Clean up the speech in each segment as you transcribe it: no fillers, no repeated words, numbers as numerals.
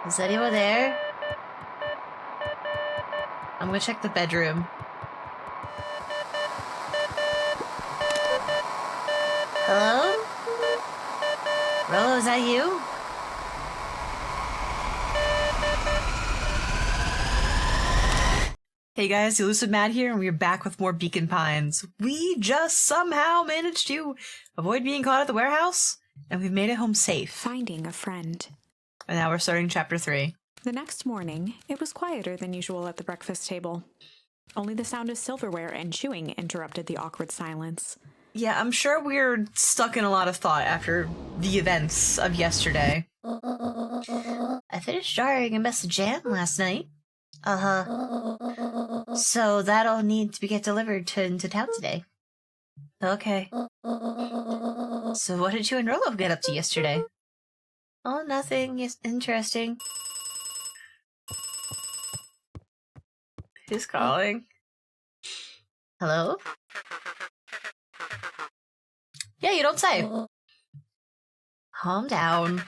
Is anyone there? I'm gonna check the bedroom. Hello? Rolo, is that you? Hey guys, TheElusiveMad here, and we're back with more Beacon Pines. We just somehow managed to avoid being caught at the warehouse, and we've made it home safe. Finding a friend. And now we're starting chapter 3. The next morning, it was quieter than usual at the breakfast table. Only the sound of silverware and chewing interrupted the awkward silence. Yeah, I'm sure we're stuck in a lot of thought after the events of yesterday. I finished jarring a mess of jam last night. So that'll need to get delivered into town today. Okay. So what did you and Rolo get up to yesterday? Oh, nothing. It's interesting. Who's calling? Hello? Yeah, you don't say. Calm down.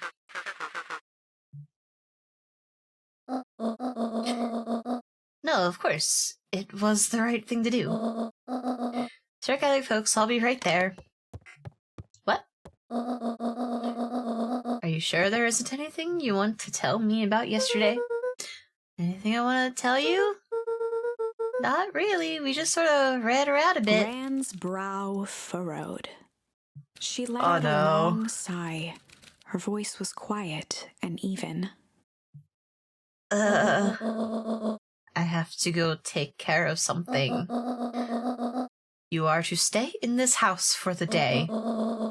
No, of course. It was the right thing to do. Sir Catholic folks, I'll be right there. What? Are you sure there isn't anything you want to tell me about yesterday? Anything I want to tell you? Not really. We just sort of ran around a bit. Ran's brow furrowed. She let out a long sigh. Her voice was quiet and even. I have to go take care of something. You are to stay in this house for the day.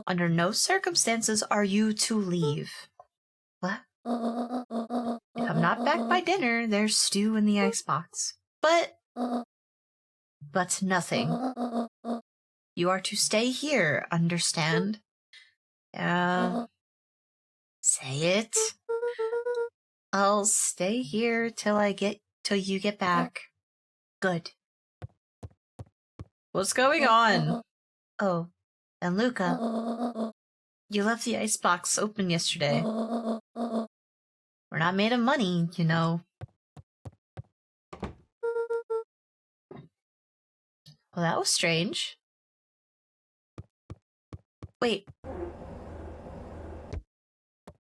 Under no circumstances are you to leave. What? If I'm not back by dinner, there's stew in the icebox. But nothing. You are to stay here, understand? Say it. I'll stay here till you get back. Good. What's going on? Oh, and Luca, you left the icebox open yesterday. We're not made of money, you know. Well, that was strange. Wait.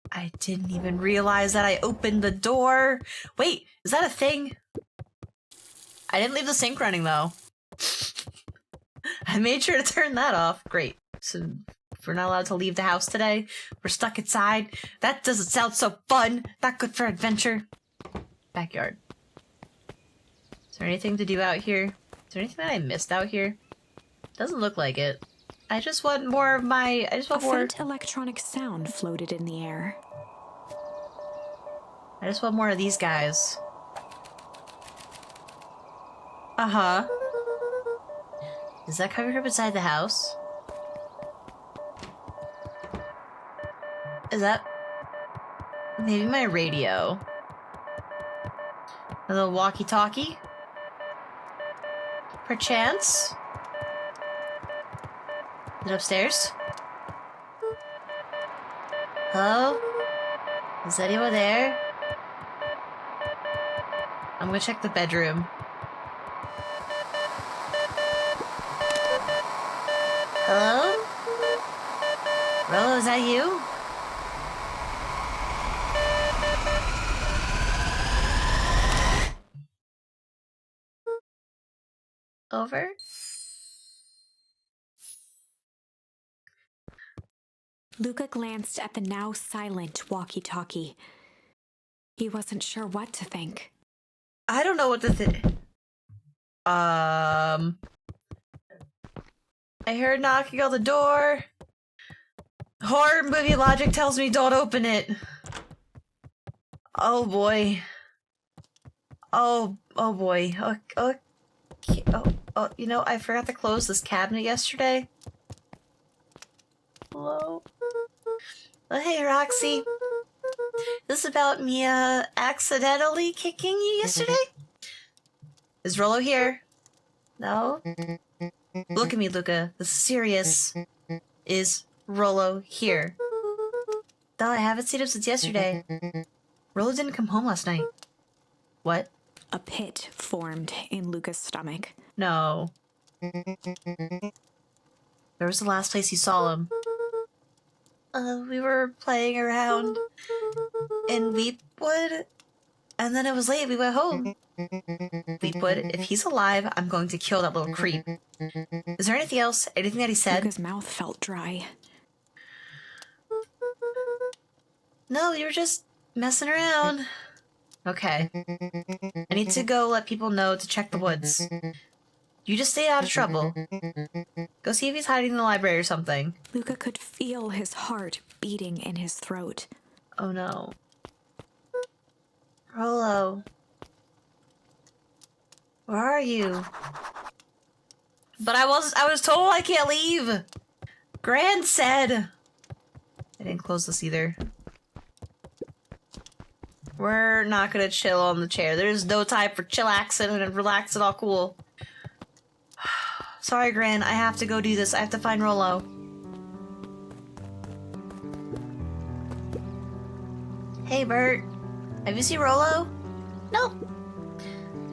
I didn't even realize that I opened the door. Wait, is that a thing? I didn't leave the sink running, though. I made sure to turn that off. Great. So we're not allowed to leave the house today. We're stuck inside. That doesn't sound so fun. Not good for adventure. Backyard. Is there anything to do out here? Is there anything that I missed out here? Doesn't look like it. I just want more of my... A faint electronic sound floated in the air. I just want more of these guys. Uh-huh. Is that covered up inside the house? Is that... maybe my radio? A little walkie-talkie? Perchance? Is it upstairs? Hello? Is anyone there? I'm gonna check the bedroom. Hello? Rolo, is that you? Over? Luca glanced at the now silent walkie-talkie. He wasn't sure what to think. I don't know what to think. I heard knocking on the door. Horror movie logic tells me don't open it. Oh boy. Oh boy. Okay. Oh, you know, I forgot to close this cabinet yesterday. Hello? Oh, hey, Roxy. This is about me, accidentally kicking you yesterday? Is Rolo here? No? Look at me, Luca. This is serious. Is Rolo here? No, I haven't seen him since yesterday. Rolo didn't come home last night. What? A pit formed in Luca's stomach. No. Where was the last place you saw him? We were playing around in Weepwood, and then it was late. We went home. Weepwood, if he's alive, I'm going to kill that little creep. Is there anything else? Anything that he said? Luca's mouth felt dry. No, you were just messing around. Okay. I need to go let people know to check the woods. You just stay out of trouble. Go see if he's hiding in the library or something. Luca could feel his heart beating in his throat. Oh no. Rolo. Where are you? But I was told I can't leave. Gran said. I didn't close this either. We're not gonna chill on the chair. There's no time for chillaxing and relaxing all cool. Sorry, Gran. I have to go do this. I have to find Rolo. Hey, Bert. Have you seen Rolo? No.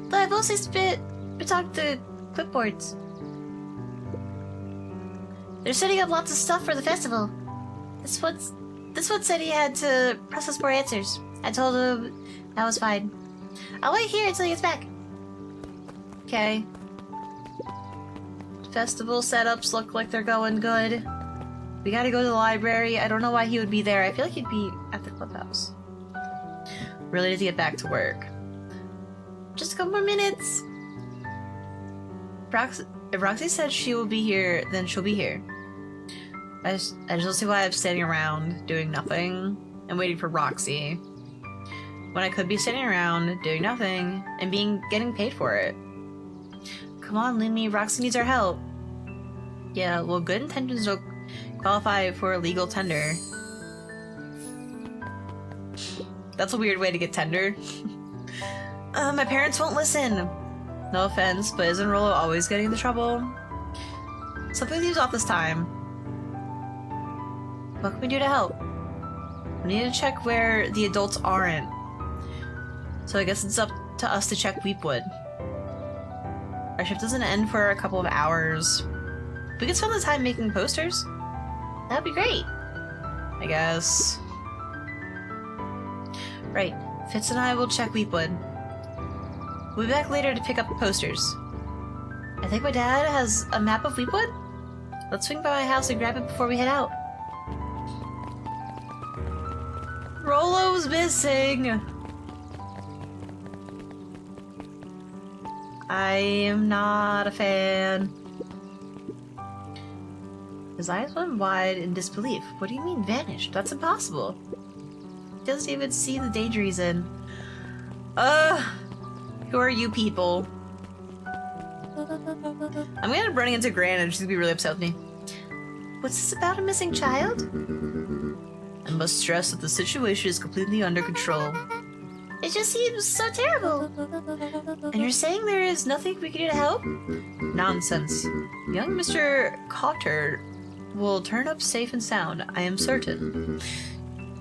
But I've mostly been talking to clipboards. They're setting up lots of stuff for the festival. This one said he had to process more answers. I told him that was fine. I'll wait here until he gets back. Okay. Festival setups look like they're going good. We gotta go to the library. I don't know why he would be there. I feel like he'd be at the clubhouse. Really need to get back to work. Just a couple more minutes. If Roxy said she will be here, then she'll be here. I just don't see why I'm standing around doing nothing and waiting for Roxy, when I could be sitting around doing nothing and getting paid for it. Come on, Lumi, Roxy needs our help. Yeah, well, good intentions don't qualify for a legal tender. That's a weird way to get tender. My parents won't listen. No offense, but isn't Rolo always getting into trouble? Something leaves off this time. What can we do to help? We need to check where the adults aren't. So I guess it's up to us to check Weepwood. Our shift doesn't end for a couple of hours. We could spend the time making posters. That'd be great. I guess. Right. Fitz and I will check Weepwood. We'll be back later to pick up the posters. I think my dad has a map of Weepwood. Let's swing by my house and grab it before we head out. Rolo's missing! I am not a fan. His eyes went wide in disbelief. What do you mean vanished? That's impossible. He doesn't even see the danger he's in. Who are you people? I'm gonna end up running into Gran and she's gonna be really upset with me. What's this about a missing child? I must stress that the situation is completely under control. It just seems so terrible. And you're saying there is nothing we can do to help? Nonsense. Young Mr. Cotter will turn up safe and sound, I am certain.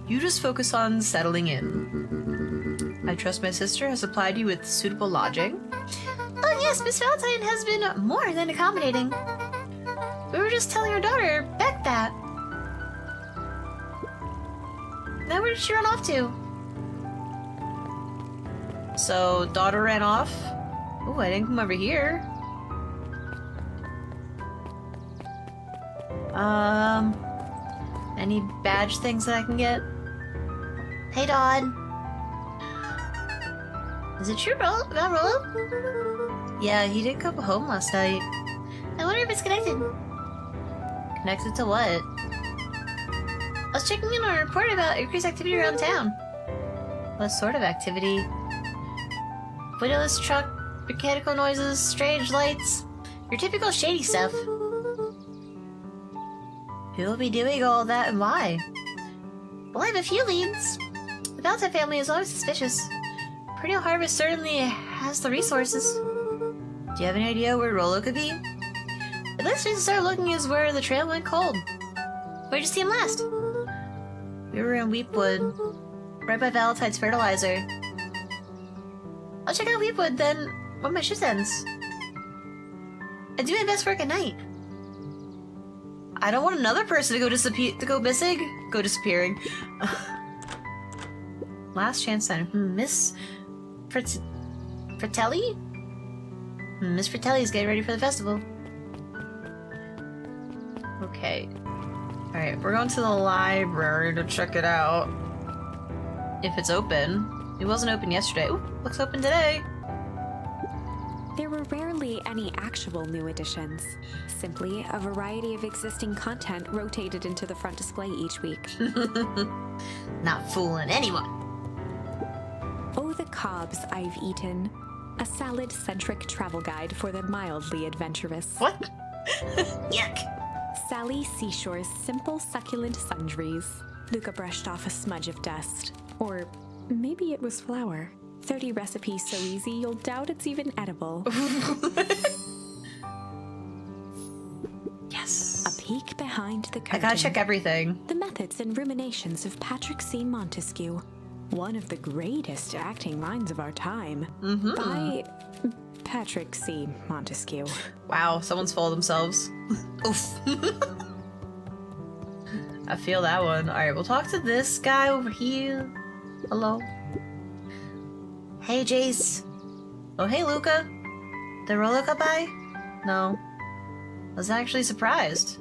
You just focus on settling in. I trust my sister has supplied you with suitable lodging. Oh yes, Miss Valentine has been more than accommodating. We were just telling our daughter, Beck, that. Now where did she run off to? So, daughter ran off. Oh, I didn't come over here. Any badge things that I can get? Hey, Dawn. Is it true about Rolo? Yeah, he did come home last night. I wonder if it's connected. Connected to what? I was checking in on a report about increased activity around town. What sort of activity? Windowless truck, mechanical noises, strange lights. Your typical shady stuff. Who will be doing all that and why? Well, I have a few leads. The Valentine family is always suspicious. Perennial Harvest certainly has the resources. Do you have any idea where Rolo could be? The best place to start looking is where the trail went cold. Where'd you see him last? We were in Weepwood. Right by Valentine's fertilizer. I'll check out Weepwood then when my shift ends. I do my best work at night. I don't want another person to go disappearing. Last chance then. Miss Fratelli? Miss Fratelli is getting ready for the festival. Okay. Alright, we're going to the library to check it out. If it's open. It wasn't open yesterday. Ooh, looks open today. There were rarely any actual new additions. Simply a variety of existing content rotated into the front display each week. Not fooling anyone. Oh, the cobs I've eaten. A salad-centric travel guide for the mildly adventurous. What? Yuck. Sally Seashore's simple succulent sundries. Luca brushed off a smudge of dust. Or maybe it was flour. 30 recipes so easy you'll doubt it's even edible. Yes. A peek behind the curtain. I gotta check everything. The methods and ruminations of Patrick C. Montesquieu. One of the greatest acting minds of our time. By Patrick C. Montesquieu. Wow, someone's full of themselves. Oof. I feel that one. Alright, we'll talk to this guy over here. Hello. Hey, Jace. Oh, hey, Luca. Did Rolo come by? No. I was actually surprised.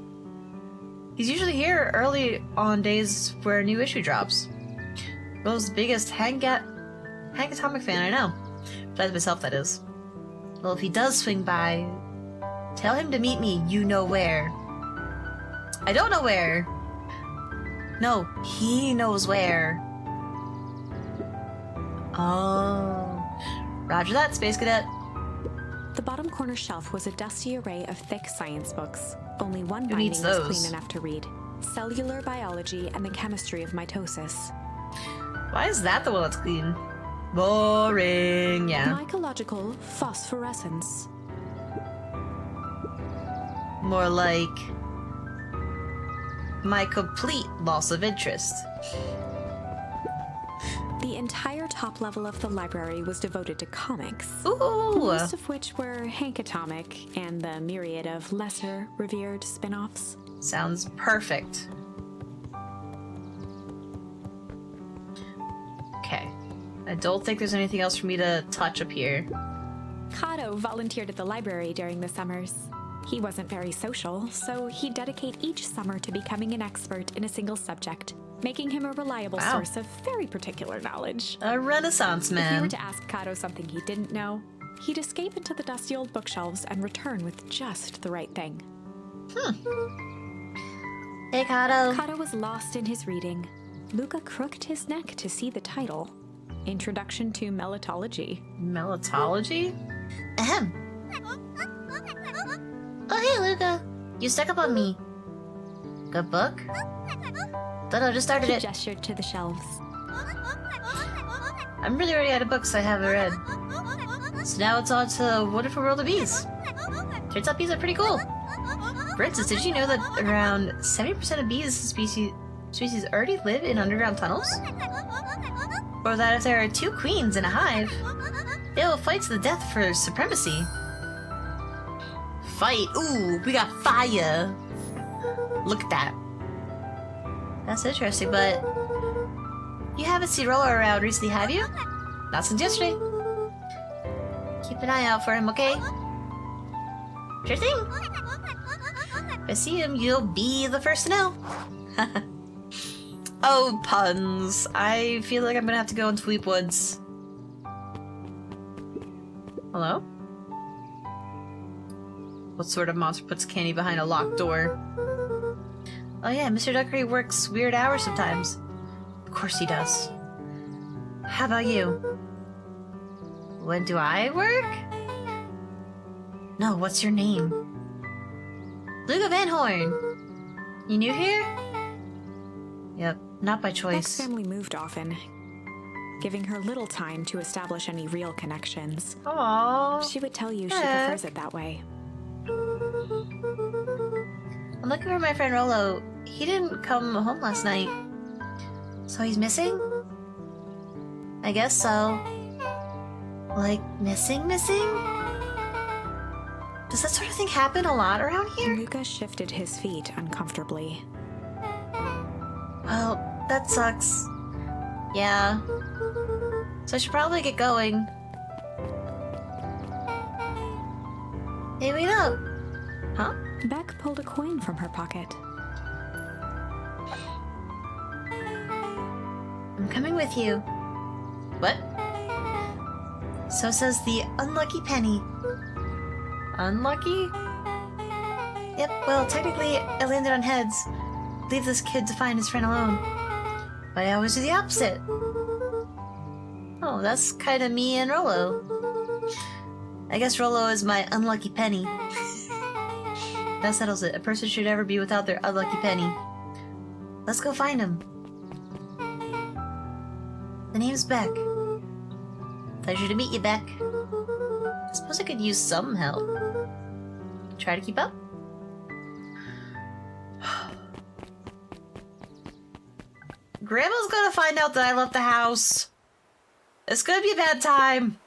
He's usually here early on days where a new issue drops. Rolo's the biggest Atomic fan I know. Besides myself, that is. Well, if he does swing by, tell him to meet me you know where. I don't know where. No, he knows where. Oh. Roger that, Space Cadet. The bottom corner shelf was a dusty array of thick science books. Only one Who binding needs was those? clean enough to read. Cellular Biology and the Chemistry of Mitosis. Why is that the one that's clean? Boring, yeah. Mycological Phosphorescence. More like my complete loss of interest. The entire top level of the library was devoted to comics. Ooh! Most of which were Hank Atomic and the myriad of lesser revered spin-offs. Sounds perfect. Okay. I don't think there's anything else for me to touch up here. Kato volunteered at the library during the summers. He wasn't very social, so he'd dedicate each summer to becoming an expert in a single subject, making him a reliable source of very particular knowledge. A Renaissance If you were man. to ask Kato something he didn't know, he'd escape into the dusty old bookshelves and return with just the right thing. Hey, Kato. Kato was lost in his reading. Luca crooked his neck to see the title. Introduction to Melitology. Melitology? Ahem. Oh, hey, Luca. You stuck up on me. Good book? Dodo just started He it. gestured to the shelves. I'm really already out of books I haven't read. So now it's on to Wonderful World of Bees. Turns out bees are pretty cool. For instance, did you know that around 70% of bees species already live in underground tunnels? Or that if there are two queens in a hive, they will fight to the death for supremacy. Fight? Ooh, we got fire! Look at that. That's interesting, but you haven't seen Rolo around recently, have you? Not since yesterday. Keep an eye out for him, okay? Sure thing. If I see him, you'll be the first to know. Oh, puns. I feel like I'm gonna have to go into Weep Woods. Hello? What sort of monster puts candy behind a locked door? Oh yeah, Mr. Duckery works weird hours sometimes. Of course he does. How about you? When do I work? No, what's your name? Luca Van Horn. You new here? Yep, not by Beck's choice. family moved often, giving her little time to establish any real connections. Aww. She would tell you she Beck. prefers it that way. I'm looking for my friend Rolo. He didn't come home last night. So he's missing? I guess so. Like, missing? Does that sort of thing happen a lot around here? Luca shifted his feet uncomfortably. Well, that sucks. Yeah. So I should probably get going. Hey, wait up! Huh? Beck pulled a coin from her pocket. I'm coming with you. What? So says the unlucky penny. Unlucky? Yep, well, technically, I landed on heads. Leave this kid to find his friend alone. But I always do the opposite. Oh, that's kind of me and Rolo. I guess Rolo is my unlucky penny. That settles it. A person should never be without their unlucky penny. Let's go find him. The name's Beck. Pleasure to meet you, Beck. I suppose I could use some help. Try to keep up? Grandma's gonna find out that I left the house. It's gonna be a bad time.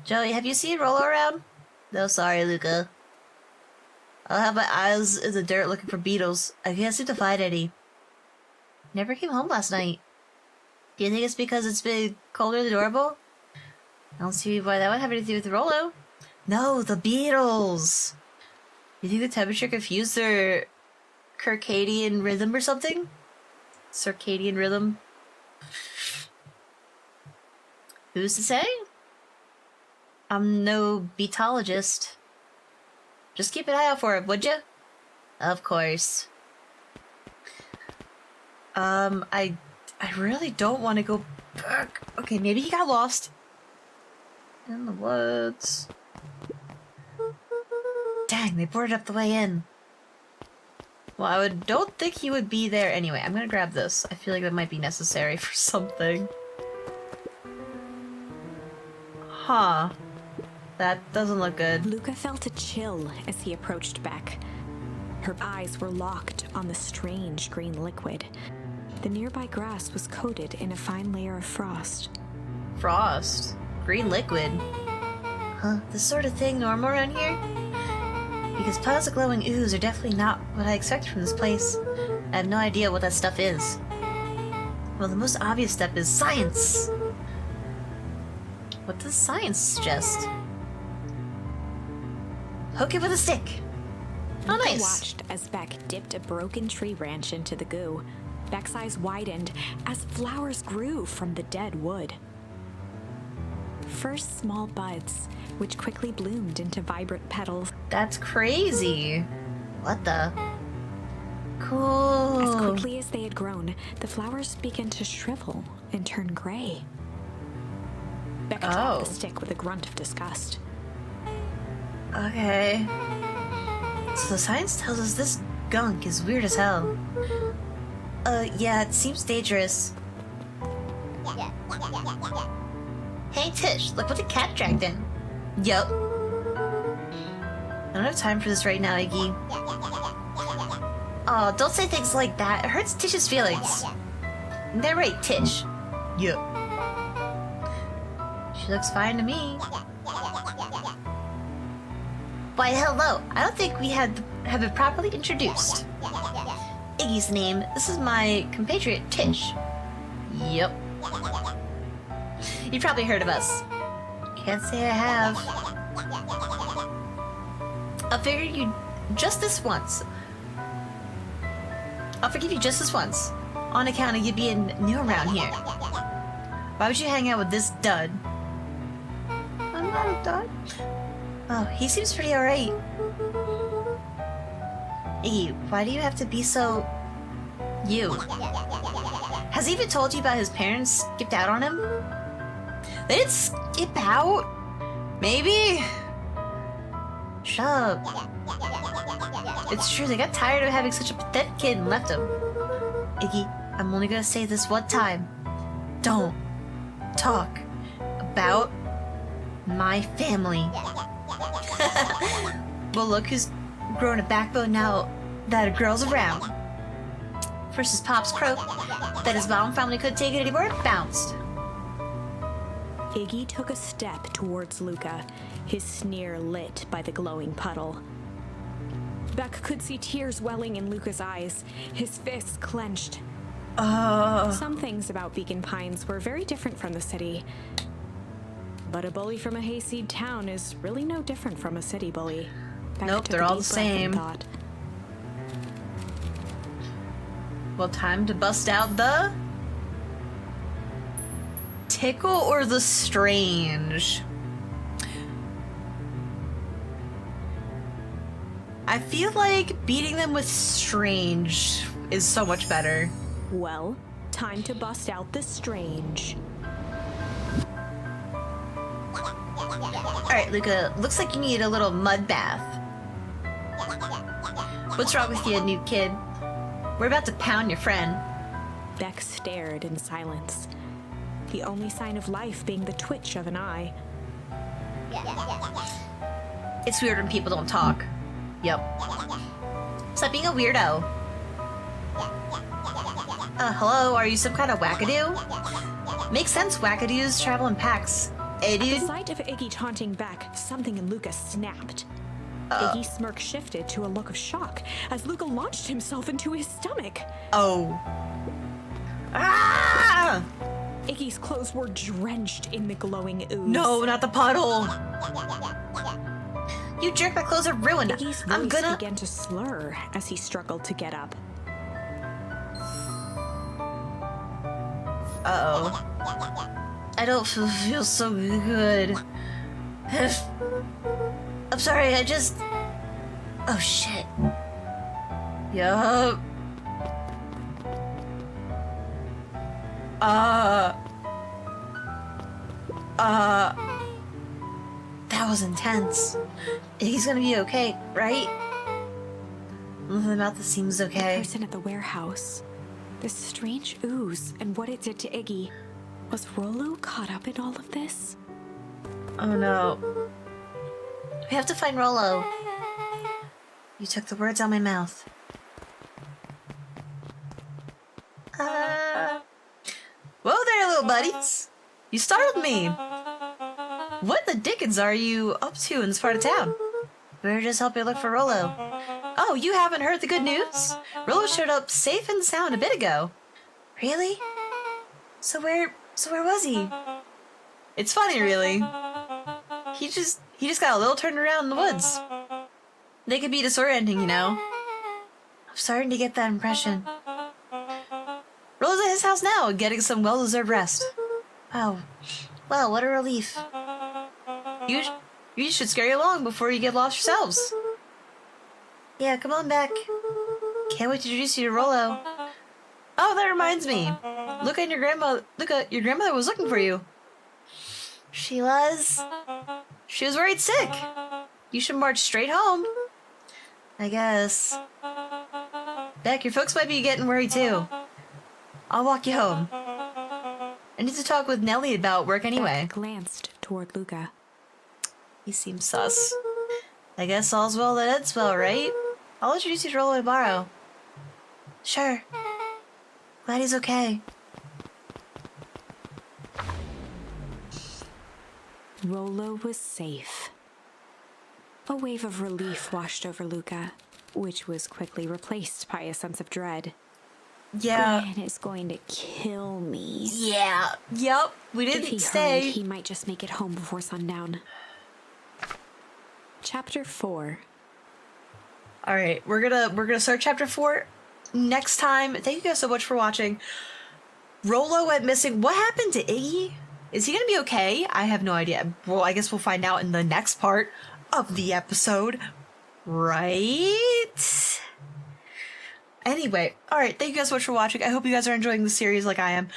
Joey, have you seen Rolo around? No, sorry, Luca. I'll have my eyes in the dirt looking for beetles. I can't seem to find any. Never came home last night. Do you think it's because it's been colder than normal? I don't see why that would have anything to do with Rolo. No, the beetles! You think the temperature confused their circadian rhythm or something? Circadian rhythm? Who's to say? I'm no beetologist. Just keep an eye out for it, would you? Of course. I really don't want to go back. Okay, maybe he got lost in the woods. Dang, they boarded up the way in. Well, don't think he would be there anyway. I'm gonna grab this. I feel like that might be necessary for something. Huh. That doesn't look good. Luca felt a chill as he approached Beck. Her eyes were locked on the strange green liquid. The nearby grass was coated in a fine layer of frost. Frost? Green liquid? Huh, this sort of thing normal around here? Because piles of glowing ooze are definitely not what I expect from this place. I have no idea what that stuff is. Well, the most obvious step is science! What does science suggest? Hook it with a stick! Oh, nice! Luca watched as Beck dipped a broken tree branch into the goo. Beck's eyes widened as flowers grew from the dead wood. First small buds, which quickly bloomed into vibrant petals. That's crazy! What the? Cool! As quickly as they had grown, the flowers began to shrivel and turn gray. Beck dropped the stick with a grunt of disgust. Okay. So the science tells us this gunk is weird as hell. Yeah, it seems dangerous. Hey Tish, look what the cat dragged in. Yup. I don't have time for this right now, Iggy. Oh, don't say things like that. It hurts Tish's feelings. Isn't that right, Tish? Yup. She looks fine to me. Why, hello. I don't think we have been properly introduced. Iggy's the name. This is my compatriot, Tish. Yep. You probably heard of us. Can't say I have. I'll forgive you just this once. On account of you being new around here. Why would you hang out with this dud? I'm not a dud. Oh, he seems pretty alright. Iggy, why do you have to be so... you? Has he even told you about his parents skipped out on him? They didn't skip out? Maybe? Shut up. It's true, they got tired of having such a pathetic kid and left him. Iggy, I'm only gonna say this one time. Don't talk about my family. Well, look who's grown a backbone now that a girl's around. versus Pop's croak that his mom family couldn't take it anymore, bounced. Iggy took a step towards Luca, his sneer lit by the glowing puddle. Beck could see tears welling in Luca's eyes, his fists clenched. Some things about Beacon Pines were very different from the city. But a bully from a hayseed town is really no different from a city bully. Beck nope, they're all the same. Well, time to bust out the tickle or the strange. I feel like beating them with strange is so much better. Well, time to bust out the strange. Alright, Luca, looks like you need a little mud bath. What's wrong with you, new kid? We're about to pound your friend. Beck stared in silence, the only sign of life being the twitch of an eye. It's weird when people don't talk. Yep. Stop being a weirdo. Hello, are you some kind of wackadoo? Makes sense, wackadoos travel in packs. Hey, dude. At the sight of Iggy taunting Beck, something in Luca snapped. Iggy's smirk shifted to a look of shock as Luca launched himself into his stomach. Oh. Ah! Iggy's clothes were drenched in the glowing ooze. No, not the puddle. You jerk, my clothes are ruined. Iggy's voice began to slur as he struggled to get up. Uh-oh. I don't feel so good. I'm sorry, I just... Oh, shit. Yup. That was intense. He's gonna be okay, right? Nothing about this seems okay. The person at the warehouse. This strange ooze and what it did to Iggy. Was Rolo caught up in all of this? Oh no. We have to find Rolo. You took the words out of my mouth. Whoa there, little buddies. You startled me. What the dickens are you up to in this part of town? We're just helping look for Rolo. Oh, you haven't heard the good news? Rolo showed up safe and sound a bit ago. Really? So where was he? It's funny, really. He just got a little turned around in the woods. They could be disorienting, you know. I'm starting to get that impression. Rolo's at his house now, getting some well-deserved rest. Oh, well, what a relief. You should scurry along before you get lost yourselves. Yeah, come on back. Can't wait to introduce you to Rolo. Oh, that reminds me. Luca, your grandmother was looking for you. She was? She was worried sick. You should march straight home. I guess. Beck, your folks might be getting worried too. I'll walk you home. I need to talk with Nellie about work anyway. Beck glanced toward Luca. He seems sus. I guess all's well that ends well, right? I'll introduce you to Rolo tomorrow. Sure. Glad he's okay. Rolo was safe. A wave of relief washed over Luca, which was quickly replaced by a sense of dread. Yeah. Glenn is going to kill me. Yeah. Yup. We didn't If he stay. hurried, he might just make it home before sundown. Chapter 4. All right, we're gonna start chapter 4 next time. Thank you guys so much for watching. Rolo went missing. What happened to Iggy? Is he gonna be okay? I have no idea. Well, I guess we'll find out in the next part of the episode, right? Anyway, all right. Thank you guys so much for watching. I hope you guys are enjoying the series like I am.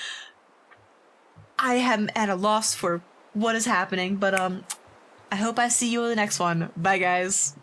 I am at a loss for what is happening, but I hope I see you in the next one. Bye, guys.